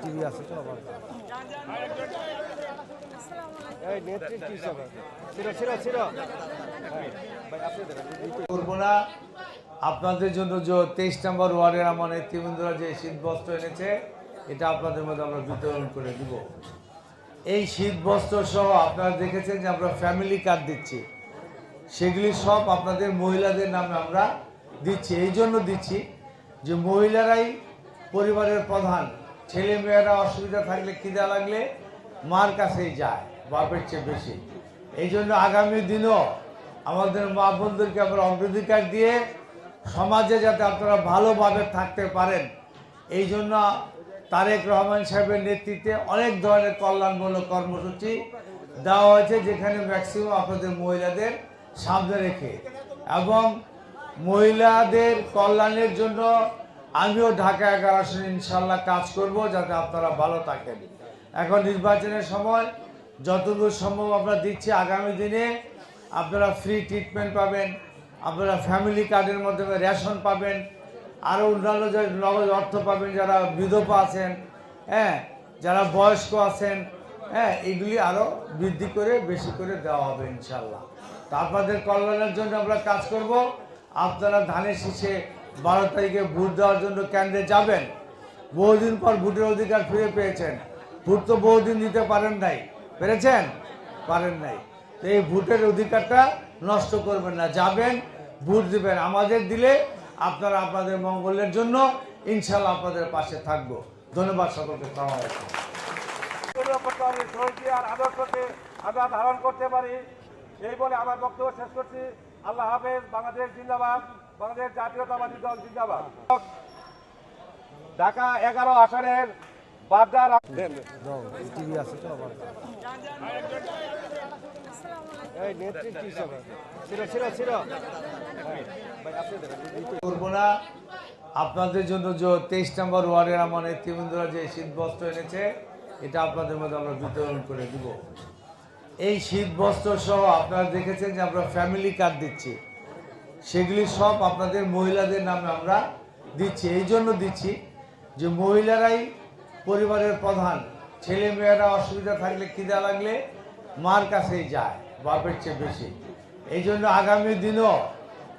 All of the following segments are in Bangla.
টিভি আছে তো আবার এই নেতৃত্ব হিসাবে করবো না। আপনাদের জন্য যে 23 নম্বর ওয়ার্ডের আমার নেতৃবৃন্দরা যে শীত বস্ত্র এনেছে এটা আপনাদের মধ্যে আমরা বিতরণ করে দিব। এই শীত বস্ত্র সহ আপনারা দেখেছেন যে আমরা ফ্যামিলি কার্ড দিচ্ছি, সেগুলি সব আপনাদের মহিলাদের নামে আমরা দিচ্ছি। এই জন্য দিচ্ছি যে মহিলারাই পরিবারের প্রধান, ছেলে মেয়েরা অসুবিধা থাকলে খিদা লাগলে মার কাছেই যায় বাপের চেয়ে বেশি। এই জন্য আগামী দিনও আমাদের মা বোনদেরকে আমরা অগ্রাধিকার দিয়ে সমাজে যাতে আপনারা ভালোভাবে থাকতে পারেন, এই জন্য তারেক রহমান সাহেবের নেতৃত্বে অনেক ধরনের কল্যাণমূলক কর্মসূচি দেওয়া হয়েছে, যেখানে ম্যাক্সিমাম আপনাদের মহিলাদের সামনে রেখে এবং মহিলাদের কল্যাণের জন্য আমিও ঢাকা 11 আসনে ইনশাল্লাহ কাজ করব যাতে আপনারা ভালো থাকেন। এখন নির্বাচনের সময় যতদূর সম্ভব আমরা দিচ্ছি, আগামী দিনে আপনারা ফ্রি ট্রিটমেন্ট পাবেন, আপনারা ফ্যামিলি কার্ডের মাধ্যমে রেশন পাবেন, আরও অন্যান্য যে নগদ অর্থ পাবেন যারা বিধবা আছেন, যারা বয়স্ক আছেন, এগুলি আরও বৃদ্ধি করে বেশি করে দেওয়া হবে ইনশাল্লাহ। তা আপনাদের কল্যাণের জন্য আমরা কাজ করব। আপনারা ধানের শীষে 12 তারিখে ভোট দেওয়ার জন্য কেন্দ্রে যাবেন। বহুদিন পর ভোটের অধিকার ফিরে পেয়েছেন। ভোট তো বহুদিন দিতে পারেন নাই, পেরেছেন? পারেন নাই। তো এই ভোটের অধিকারটা নষ্ট করবেন না, যাবেন ভোট দিবেন। আমাদের দিলে আপনারা আপনাদের মঙ্গলের জন্য ইনশাল্লাহ আপনাদের পাশে থাকবো। ধন্যবাদ সকলকে। আর আদর্শকে আমরা ধারণ করতে পারি, এই বলে আমার বক্তব্য শেষ করছি। আল্লাহ হাফেজ। বাংলাদেশ জিন্দাবাদ, বাংলাদেশ জাতীয়তাবাদী দল জিন্দাবাদ। ঢাকা 11 আসনের বাড্ডা টিভি আছে তো আবার এই নেতৃত্ব হিসাবে করবো না। আপনাদের জন্য যে 23 নম্বর ওয়ার্ডের আমার নেতৃবৃন্দরা যে শীত বস্ত্র এনেছে এটা আপনাদের মধ্যে আমরা বিতরণ করে দিব। এই শীত বস্ত্র সহ আপনারা দেখেছেন যে আমরা ফ্যামিলি কার্ড দিচ্ছি, সেগুলি সব আপনাদের মহিলাদের নামে আমরা দিচ্ছি। এই জন্য দিচ্ছি যে মহিলারাই পরিবারের প্রধান, ছেলে মেয়েরা অসুবিধা থাকলে খিদা লাগলে মার কাছেই যায় বাপের চেয়ে বেশি। এই জন্য আগামী দিনও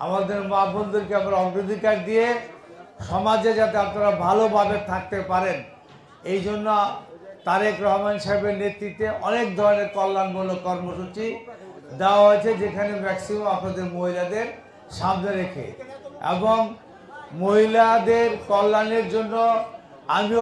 আমাদের মা বোনদেরকে আমরা অগ্রাধিকার দিয়ে সমাজে যাতে আপনারা ভালোভাবে থাকতে পারেন, এই জন্য তারেক রহমান সাহেবের নেতৃত্বে অনেক ধরনের কল্যাণমূলক কর্মসূচি দেওয়া হয়েছে, যেখানে ম্যাক্সিমাম আপনাদের মহিলাদের সামনে রেখে এবং মহিলাদের কল্যাণের জন্য আমিও